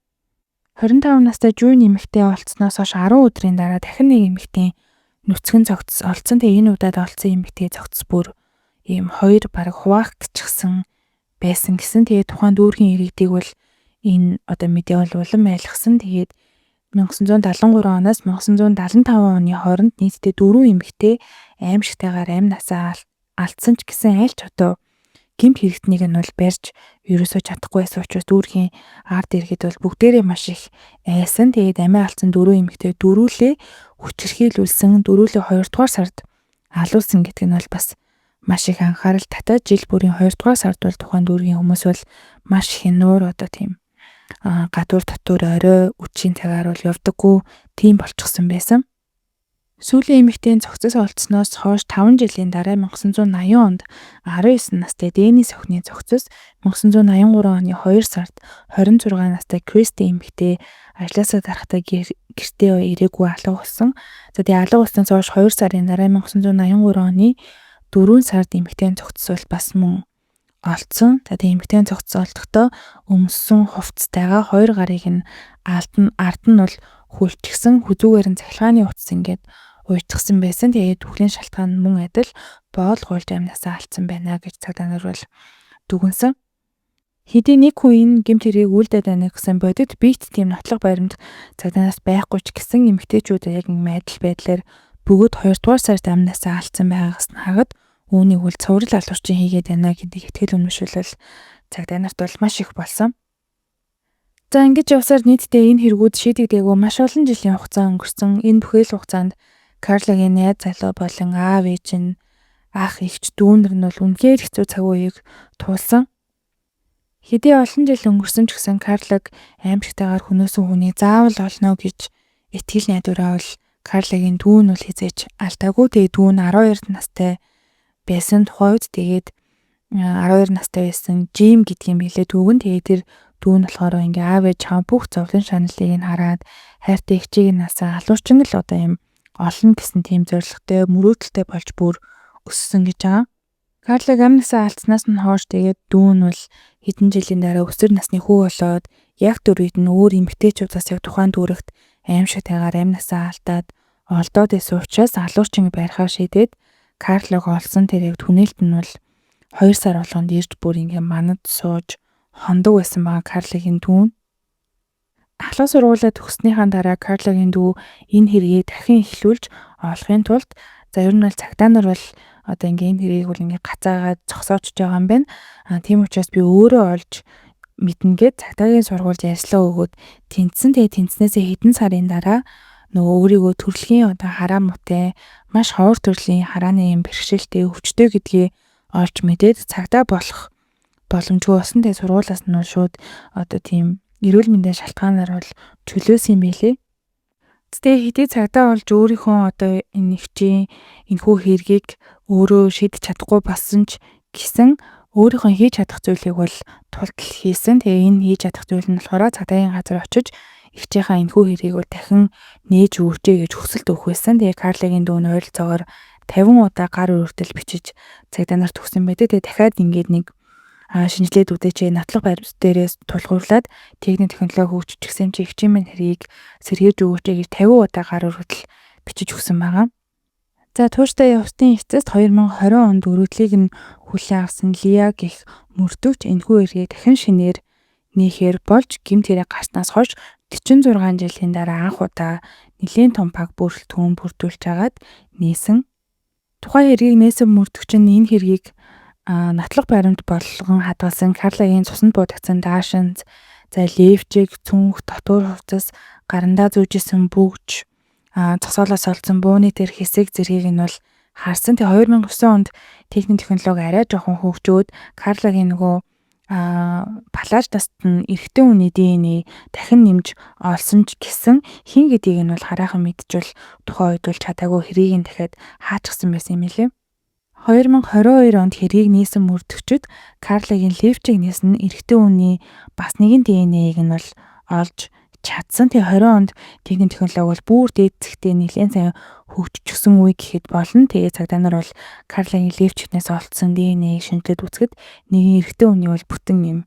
25 настай Жун нэмэгтэй олцсноос хойш 10 өдрийн дараа дахин нэг нэмэгтэй нүцгэн цогц олцсон. Тэгээ энэ удаад олцсон нэмэгтэй цогц бүр ийм 2 баг хуваах гिचгсэн байсан гэсэн. Тэгээд тухайн дүүргийн иргэдийг бол энэ одоо мэдээ бол улам айлгсан. Тэгээд 1973 оноос 1975 оны хооронд нийтдээ 4 эмэгтэй аимшигтайгаар амь насаа алдсан ч гэсэн аль ч одоо гэмт хэрэгтнийг нь бол барьж ерөөсөө чадахгүй байсан учраас дүүргийн ард иргэд бол бүгдээрээ маш их айсан. Тэгээд амиа алдсан 4 эмэгтэй дөрүүлээ хүчирхийлүүлсэн, дөрүүлээ 2 дугаар сард алуулсан гэдэг нь бол бас маш их анхаарал татаад жил бүрийн 2 дугаар сард бол тухайн дүүргийн хүмүүс бол маш их нуур одоо тийм гадуур дотор орой үчийн цагаар бол явдаггүй тийм болчихсон байсан. Сүүлийн эмэгтэйн цогцос олдсноос хойш 5 жилийн дараа 1980 онд 19 настай Дэнни охины цогцос 1983 оны 2 сард 26 настай Кристи эмэгтэй ажлаасаа гарахдаа гэртээ ирээгүй алга болсон. За тэгээ алга болсноос хойш 2 сарын дараа 1983 оны 4 сард эмэгтэйн цогцос бол бас мөн олдсон. За тэгээ эмэгтэйн цогцос олдохдоо өмссөн хувцастайгаа 2 гарыг нь ард нь бол хүлчгсэн, хүзүүгээр нь цахилгааны утас ингээд уйдчихсан байсан. Тэгээд түүхлийн шалтгаан мөн адил боол гуйлж амнасаа алдсан байна гэж цагдаа нар бол дүгнсэн. Хэдий нэг хүн гэмт хэргийг үлдээд байна гэсэн бодит бит тийм нотлох баримт цагдаанаас байхгүй ч гэсэн эмэгтэйчүүд яг адил байдлаар бүгд 2 дугаар сард амнасаа алдсан байгаагаас нь хагад үүнийг үл цуврал алуурчин хийгээд байна гэдэг итгэл үнэмшүүлэл цагдаа нарт бол маш их болсон. За ингэж явсаар нийтдээ энэ хэрэгүүд шийдэгдээгүй маш олон жилийн хугацаа өнгөрсөн. Энэ бүхэл хугацаанд Карлагийн найз залуу болон аав ээж нь ах эгч дүүнэр нь бол үнэхээр хэцүү цаг үеийг туулсан. Хэдий олон жил өнгөрсөн ч гэсэн Карлаг аимшигтайгаар хүнөөсөн хүний заавал олно гэж итгэл найдвараа бол Карлагийн дүүн бол хизээж алдаагүй. Тэгээ дүүн 12 настай байсан тухайд тэгээд 12 настай байсан Жим гэдэг юм билээ дүүгэн. Тэгээд тэр дүүн болохоор ингээ аав ээж чам бүх зовлон шаналлыг нь хараад хайртай эгчийг нь асаа алуурчин л одоо юм олон гэсэн тийм зоригтой мөрөөдөлтэй болж бүр өссөн гэж байгаа. Карлаг амнасаа алдснаас нь хойш тэгээд дүүн бол хэдэн жилийн дараа өсвөр насны хүү болоод яг түр үед нь өөр эмэгтэйчүүдээс яг тухайн дүүрэгт аимшигтайгаар амнасаа алдаад олдоод исэн учраас алуурчин барихаар шийдээд Карлаг олсон тэрэг түнэлт нь бол 2 сар болгонд ирж бүр ингээ манад сууж хондог байсан байгаа Карлагийн дүүн. Ахлах сургуулаа төгснөхийн дараа Карлагийн дүү энэ хэргийг дахин эхлүүлж олохын тулд за ер нь бол цагдаа нар бол одоо ингээ энэ хэргийг бол ингээ гацаагаад зогсоочж байгаа юм байна. Тийм учраас би өөрөө олж мэднэгээд цагдаагийн сургуульд ярьслаа өгөөд тэнцсэн. Тэгээ тэнцнээсээ хэдэн сарын дараа нөгөө өөрийгөө төрөлхийн одоо хараа муутай маш ховор төрлийн харааны юм бэрхшээлтэй өвчтөй гэдгийг олж мэдээд цагдаа болох боломжгүй болсон. Тэгээ сургуулаас нь шууд одоо тийм эрүүл мэндийн шалтгаанаар бол чөлөөсөн юм билээ. Тэгээ хэдий цагдаа болж өөрийнхөө одоо энэ нэгчийн энэхүү хэргийг өөрөө шийдэж чадахгүй болсон ч гэсэн өөрийнхөө хийж чадах зүйлийг бол тултал хийсэн. Тэгээ энэ хийж чадах зүйл нь болохоор цагдаагийн газар очиж эгчийнхаа энэхүү хэргийг бол дахин нээж өгчээ гэж хүсэлт өгөх байсан. Тэгээ Карлагийн дүүн ойролцоогоор 50 удаа гар өрөвдөл бичиж цагдаа нарт өгсөн байдаг. Тэгээ дахиад ингээд нэг шинжилээд үдээч нотлох баримт дээрээс тулгуурлаад техник технологи хөгжиж гисэн чи эгчийн минь хэргийг сэргээж өгөөч гэж 50 удаа гар өрөвдөл бичиж өгсөн байгаа. За тууштай явцын эцэст 2020 онд өргөдлийг нь хүлээн авсан Лиа гэх мөрдөгч энэхүү хэргийг дахин шинээр нээхээр болж гэмт хэрэг гарснаас хойш 46 жилийн дараа анх удаа нэлийн том баг бүрэлдэхүүн бүрдүүлж агаад нээсэн. Тухайн хэргийг нээсэн мөрдөгч нь энэ хэргийг нотлох баримт болгон хадгалсан Карлагийн цуснд буудагдсан даашинз, за левчиг, цүнх, дотор хувцас, гарандаа зүүжсэн бүгж, цогцолоос олдсон бууны тэр хэсэг зэргийг нь бол харсан. Тэгээ 2009 онд техник технологи арай жоохон хөгжөөд Карлагийн нөгөө палаж таст нь эрэгтэй хүний ДНХ дахин нэмж олсон ч гэсэн хин гэдгийг нь бол хараахан мэдчихвэл тухайн үед бол чадаагүй хэрийг нь дахиад хаачихсан байсан юм лээ. 2022 онд хэргийг нээсэн мөрдөгчд Карлагийн левчиг нээсэн эрэгтэй хүний бас нэгэн ДНХ-ийг нь бол олж чадсан. Тэгээ 20 онд техник технологи бол бүр дээд зэгтээ нэлээд сайн хөгжчихсөн үе гэхэд болно. Тэгээ цагдаа нар бол Карлагийн левчигнээс олдсон ДНХ-ийг шинжилээд үзэхэд нэгэн эрэгтэй хүний бол бүтэн юм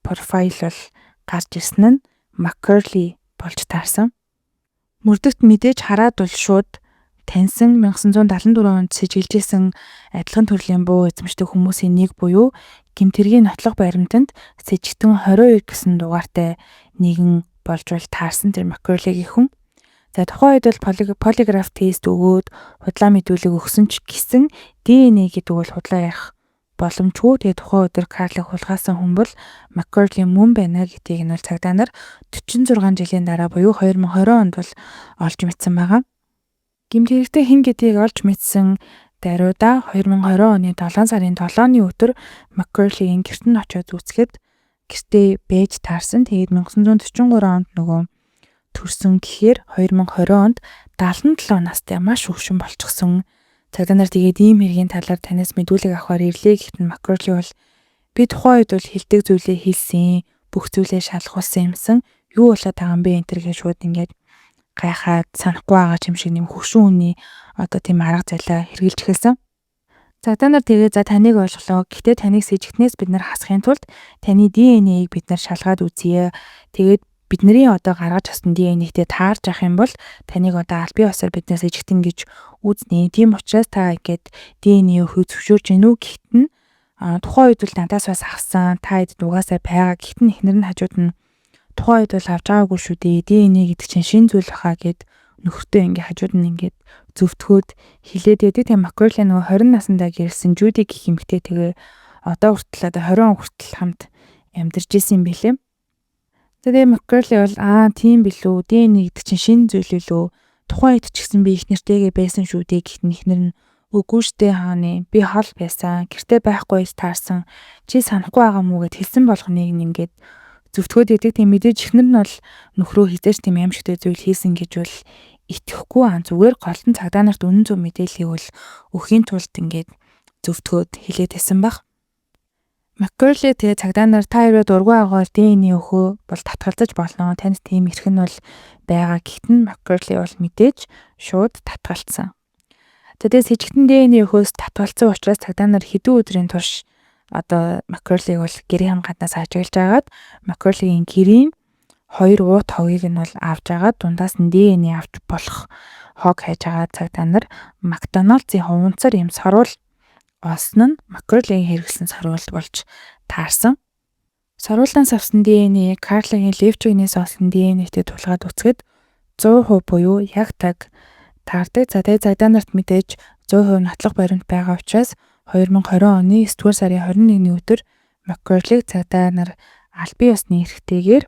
профайл бол гарч ирсэн нь Маккерли болж таарсан. Мөрдөгт мэдээж хараад бол шууд таньсан 1974 онд сэжиглэжсэн адилхан төрлийн буу эзэмшдэг хүмүүсийн нэг буюу гэмтэргийн нотлох баримтанд сэжигтэн 22 гэсэн дугаартай нэгэн болж таарсан тэр Маккерлигийн хүн. За тухайн үед бол полиграф тест өгөөд худлаа мэдүүлэг өгсөн ч гэсэн ДНХ гэдэг бол худлаа ярих боломжгүй. Тэгээ тухайн өдөр Карлыг хулгайсан хүн бол Маккерли мөн байна гэдгийг нь цагдаа нар 46 жилийн дараа буюу 2020 онд бол олж мэдсэн байгаа. Гэмт хэрэгтээ хэн гэдгийг олж мэдсэн даруйда 2020 оны 7 сарын 7-ны өдөр Маккерлигийн гэрт нь очиод үзэхэд гэртээ бэж таарсан. Тэгээд 1943 онд нөгөө төрсөн гэхээр 2020 онд 77 настай маш хөвшин болчихсон. Цагдаа нар тэгээд ийм хэргийн талаар танаас мэдүүлэг авахар ирлээ гэхэд Маккерли бол би тухайн үед бол хилдэг зүйлээ хийсэн, бүх зүйлээ шалгуулсан юмсан. Юу болоод байгаа юм бэ энэ төр гэж шууд ингээд гайхаад санахгүй байгаа юм шиг нэм хөвшин хүний одоо тийм арга зайлаа хэрглэж эхэлсэн. Цагдаа нар тэгээд за таныг олголоо. Гэхдээ таныг сэжигтнээс бид нар хасахын тулд таны ДНХ-ийг бид нар шалгаад үзье. Тэгээд бидний одоо гаргаж авсан ДНХ-тэй таарж авах юм бол таныг одоо аль бие усаар биднээс сэжигтэн гэж үзнэ. Тийм учраас та ингээд ДНХ-ийг зөвшөөрж гинүү гэхэд нь тухайн үед бол надаас бас авсан. Та хэд угаасаа байгаа гэхэд нь эхнэр нь хажууд нь тухайн үед бол авч байгаагүй шүү дээ. ДНХ гэдэг чинь шин зүйл баха гэд нөхөртөө ингээ хажууд нь ингээд зөвтгөөд хилээд байдаг. Тэгээ Маккерли нөгөө 20 наснда гэрсэн Жуди гэх эмэгтэй тэгээ одоо хүртэл одоо 20 он хүртэл хамт амьдарч исэн юм билээ. Тэгээ Маккерли бол тийм билүү. ДНХ гэдэг чинь шин зүйл үлээ. Тухайн үед ч гэсэн би их нэртэйгээ байсан шүү дээ гэхэд ихнэр нь үгүй штэ хааны би хол байсан. Гэртээ байхгүй таарсан. Чи санахгүй байгаа мүү гэд хэлсэн болгоныг ингээд зөвтгөөд идэг. Тийм мэдээж ихнэр нь бол нөхрөө хизээч тийм аимшигтэй зүйл хийсэн гэж бол итгэхгүй зүгээр голтон цагдаа нарт үнэн зөв мэдээллийг бол өхийн тулд ингээд зөвтгөөд хэлээд байсан баг. Маккерли тэгээ цагдаа нар та хоёроо дургүй агаар ДНХ өгөө бол татгалзаж болно. Танд тийм эрх нь бол байгаа гэхдээ Маккерли бол мэдээж шууд татгалцсан. Тэгээд сэжигтэн ДНХ өгөөс татгалцсан учраас цагдаа нар хэдэн өдрийн турш одоо Маккерлиг бол гэрийн гаднаас ажиглаж агаад Маккерлигийн гэрийн 2 уут хогийг нь бол авч агаад дундаас нь ДНХ авч болох хог хайж агаад цагдаа нар Макдоналдсын хуванцар юм саруул олсон нь Маккерлигийн хэрэглэсэн саруул болж таарсан. Саруулаас авсан ДНХ Карлигийн левчгнээс олсон ДНХ-тэй тулгаад үзэхэд 100% буюу яг таг таардаг. За тэгээд цагдаа нарт мэдээж 100% нотлох баримт байгаа учраас 2020 оны 9-р сарын 21-ний өдөр Маккерлиг цагдаа нар аль бие усны эрхтэйгээр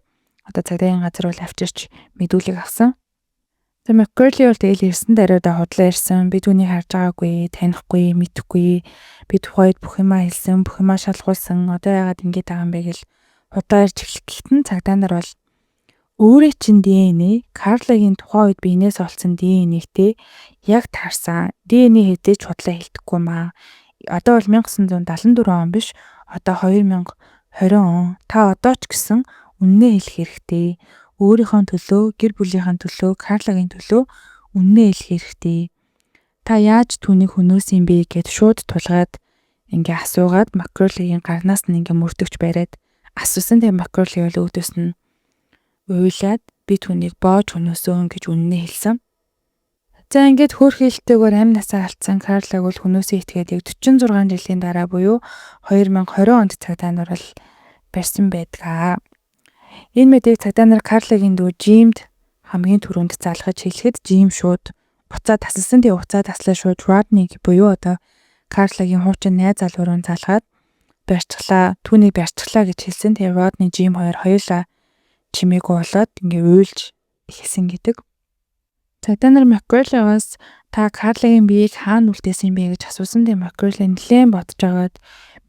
одоо цагдаагийн газар бол авчирч мэдүүлэг авсан. За Маккерли бол тэгэл ирсэн даруйда худлаа ирсэн. Би түүнийг харж байгаагүй, танихгүй, мэдэхгүй. Би тухайд бүх юмаа хэлсэн, бүх юмаа шалгуулсан. Одоо яагаад ингэж байгаа юм бэ гэл худлаа ирж эхлэх гэхдээ цагдаа нар бол өөрийн чин ДНХ Карлигийн тухайн үед биенээс олсон ДНХ-тэй яг таарсан. ДНХ хэдэж худлаа хэлдэхгүй маа. Одоо бол 1974 он биш. Одоо 2020 он. Та одоо ч гэсэн үннээ хэлэх хэрэгтэй. Өөрийнхөө төлөө, гэр бүлийнхээ төлөө, Карлигийн төлөө үннээ хэлэх хэрэгтэй. Та яаж түүнийг хөнөөсөн бэ гэд шууд тулгаад ингээ асуугаад Маккерлигийн гарнаас нь ингээ мөрдөгч бариад асуусан. Тэгээ Маккерли бол өөдөөс нь уйлаад би түүнийг боож хөнөөсөн гэж үннээ хэлсэн. За ингээд хөөрхийлтэйгээр амь насаа алдсан Карлиг бол хөнөөсөө итгээд 46 жилийн дараа буюу 2020 онд цагдаа нар бол барьсан байдаг. Энэ мэдээг цагдаа нар Карлигийн дүү Жимд хамгийн түрүүнд залгаж хэлэхэд Жим шууд буцаа тасалсан. Тэгээ уцаа таслаа шууд Родни буюу одоо Карлигийн хуучин найз залуу руу залгаад барьцглаа. Түүнийг барьцглаа гэж хэлсэн. Тэгээ Родни Жим хоёулаа чимээгүй болоод ингээ уйлж эхэлсэн гэдэг. Цагдаа нар Маккерливаас та Карлигийн биеийг хаана үлдээсэн бэ гэж асуусан. Тэгээ Маккерли нэлээд бодож агаад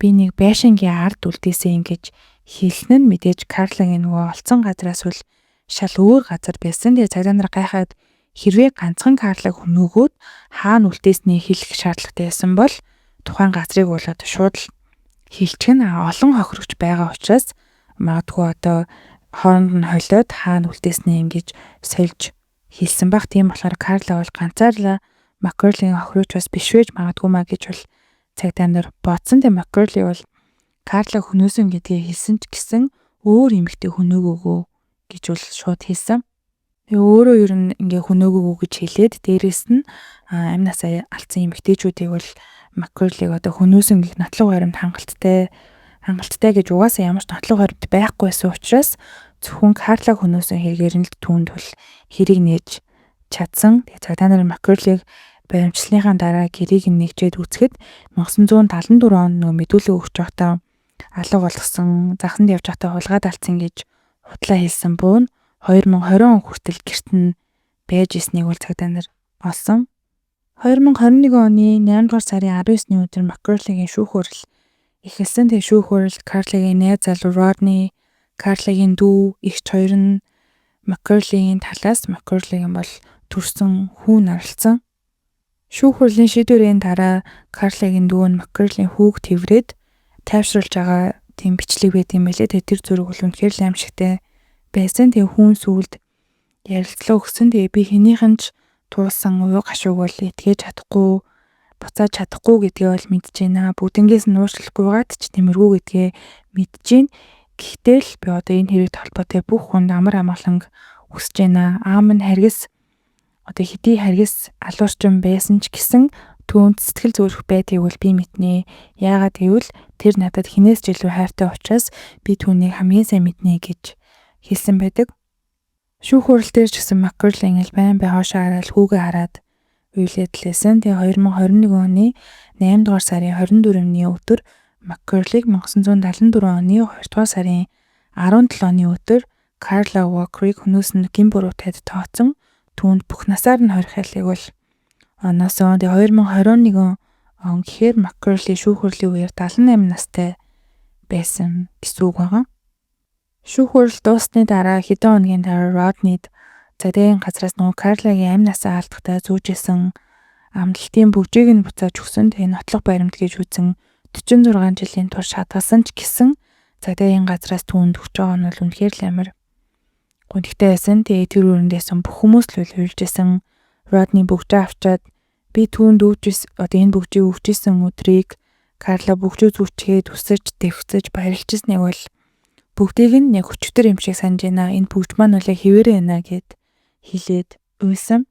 би нэг байшингийн ард үлдээсэн гэж хэлсэн нь мэдээж Карлигийн нөгөө олцсон газраас бол шал өөр газар байсан. Тэгээ цагдаа нар гайхаад хэрвээ ганцхан Карлиг хөнөөгөөд хаана үлдээсний хэлэх шаардлагатай байсан бол тухайн газрыг бол одоо шууд хэлчих нь олон хохирогч байгаа учраас магадгүй одоо хооронд нь холиод хаана үлдээснээ ингэж сольж хэлсэн баг. Тийм болохоор Карлиг бол ганцаараа Маккерлигийн хохирогч бас биш вэж магадгүй маа гэж бол цагдаа нар бодсон. Тэгээ Маккерли бол Карлиг хөнөөсөн гэдгийг хэлсэн ч гэсэн өөр эмэгтэй хөнөөгөөгөө гэж бол шууд хэлсэн. Тэгээ өөрөө ер нь ингээ хөнөөгөө гэж хэлээд дээрэс нь амь насаа алдсан эмэгтэйчүүдийг бол Маккерлиг одоо хөнөөсөн гэх нотлог баримт хангалттай гэж угаасаа ямар ч нотлог баримт байхгүй байсан учраас зөвхөн Карлаг хөнөөсөн хэрэгээр нь л түүнд бол хэрийг нээж чадсан. Тэгээ цагдаа нар Маккерлиг баримтчлалынхаа дараа гэрийг нэгжээд үзэхэд 1974 онд нөгөө мэдүүлэг өгч байхдаа алга болгосон, заханд явж байхдаа хулгайд алдсан гэж худлаа хэлсэн бөөн 2020 он хүртэл гэрт нь байж ирснийг бол цагдаа нар олсон. 2021 оны 8 дугаар сарын 19-ний өдөр Маккерлигийн шүүх хурал эхэлсэн. Тэгээ шүүх хурал Карлигийн найз залуу Родни, Карлигийн дүү, эгч хоёр нь Маккерлигийн талаас Маккерлигийн бол төрсөн хүүн оролцсон. Шүүх хурлын шийдвэрийн дараа Карлигийн дүү нь Маккерлийн хүүг тэврээд тайвшруулж байгаа тийм бичлэг байт юм байлээ. Тэр зүрэг бол үнэхээр л аимшигтай байсан. Тэгээ хүүн сүлд ярилцлага өгсөн. Тэгээ би хэнийхэн ч туулсан уу гашууг бол итгэж чадахгүй, буцааж чадахгүй гэдгээ бол мэдэж байна. Бүгднгээс нь уучлахгүйгээд ч тэмэргүй гэдгээ мэдэж байна. Гэхдээ л би одоо энэ хэрэг толботой бүх хүнд амар амгаланг хүсэж байна. Аав минь харгас одоо хэдий харгас алуурчин байсан ч гэсэн түүнд сэтгэл зүрх байдгийг бол би мэднэ. Яагаад гэвэл тэр надад хинээс ч илүү хайртай учраас би түүнийг хамгийн сайн мэднэ гэж хэлсэн байдаг. Шүүх хурал дээр ч гэсэн Маккерлин байн хоошоо хараад хүүгээ хараад уйлээд лээсэн. Тэгээ 2021 оны 8 дугаар сарын 24-ний өдөр Маккерлиг 1974 оны 2 дугаар сарын 17-ны өдөр Карла Уокерыг хөнөөсөн гин буруудад тооцсон. Түүнд бүх насаар нь хорихлыг бол оноосоо 2021 он гэхээр Маккерли шүүх хурлын үеэр 78 настай байсан гэсэн үг байгаа. Шүүх хурал дуусны дараа хэдэн хоногийн дараа Роднид цагдаагийн газраас нөгөө Карлагийн амь насаа алдахтаа зүүжсэн амлалтын бүгжийг нь буцааж өгсөн. Тэгээ нотлох баримт гэж үзэн 46 жилийн турш хадгалсан ч гэсэн цагдаагийн газраас түүнд өгч байгаа нь бол үнэхээр л амар гүнхтэй байсан. Тэгээ тэр үүрэндээс бүх хүмүүс л хуйлжсэн. Родни бүгжээ авчаад би түүнд одоо энэ бүгжийг өгчээсэн өдрийг Карла бүгжөө зүчгээд үсэж дэвцэж баярлжсэнийг бол бүгдийг нь яг өчтөр юм шиг санаж байна. Энэ бүгд маань бол яг хэвээрээ байна гэд хэлээд уйлсан.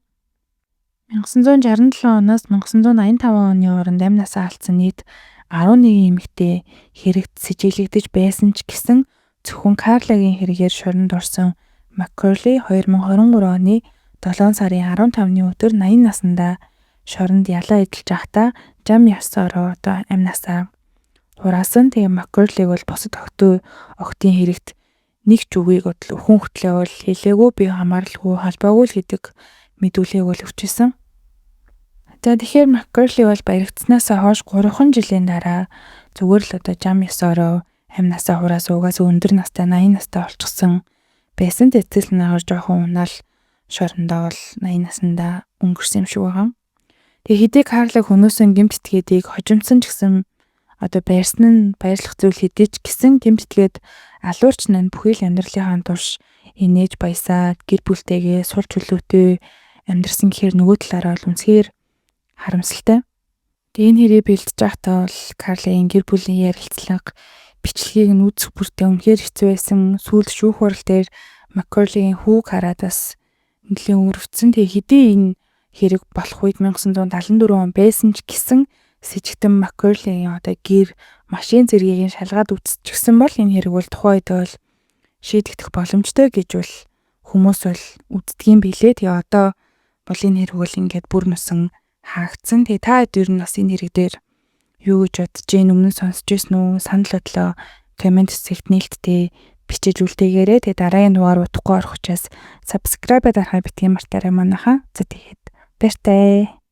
1967 оноос 1985 оны хооронд амь насаа алдсан нийт 11 эмэгтэй хэрэгт сэжиглэгдэж байсан ч гэсэн зөвхөн Карлагийн хэрэгээр шоронд орсон Маккерли 2023 оны 7 сарын 15-ны өдөр 80 наснда шоронд ялаа эдэлж байхдаа жам ёсороо одоо амь насаа хураасан. Тэгээ Маккерлиг бол бусад октын хэрэгт нэг ч үгийг хүн хөтлөө бол хэлээгүй, би хамааралгүй холбоогүй л гэдэг мэдүүлгийг бол өгчээсэн. За тэгэхээр Маккерли бол баригдсанаас хойш 3 жилийн дараа зүгээр л одоо жам ёсороо амь насаа хураас угаас өндөр настай 80 настай болчихсон байсан. Тэтгэл наагаар жоохон унаал шорондоо бол 80 наснда өнгөрсөн юм шиг байгаа. Тэгээ хэдий Карлаг хөнөөсөн гэмт итгээдийг хожимдсан ч гэсэн одоо байрсан нь баярлах зүйл хэдий ч гэсэн гэмт итгээд алуурч нь бүхэл амьдралынхаа турш инээж баясаад гэр бүлтэйгээ сул чөлөөтэй амьдрсан гэхээр нөгөө талаараа бол үнэхээр харамсалтай. Тэгээ энэ хэрэг бэлдэж байхдаа бол Карлагийн гэр бүлийн ярилцлага бичлэгийг нь үзэх бүртээ үнэхээр хэцүү байсан. Сүүлд шүүх хурал дээр Маккерлигийн хүүг хараад бас нэлээд өрөвдсөн. Тэгээ хэдий энэ хэрэг болох үед 1974 он байсан ч гэсэн сэжигтэн Маккерлигийн одоо гэр машин зэргийг нь шалгаад үзчихсэн бол энэ хэрэг бол тухайн үед бол шийдэгдэх боломжтой гэж бол хүмүүс бол үздэгийм билээ. Тэгээ одоо бол энэ хэрэг бол ингээд бүр нусан хаагдсан. Тэгээ та хэд ер нь бас энэ хэрэг дээр юу гэж бодож гин өмнө сонсч ирсэн үү? Санал бодлоо комент хэсэгт нээлттэй бичиж үлдээгээрэй. Тэгээ дараагийн дугаар удахгүй орох учраас subscribe дарахаа битгий мартаарай манайхаа. За тэгээд баяртай.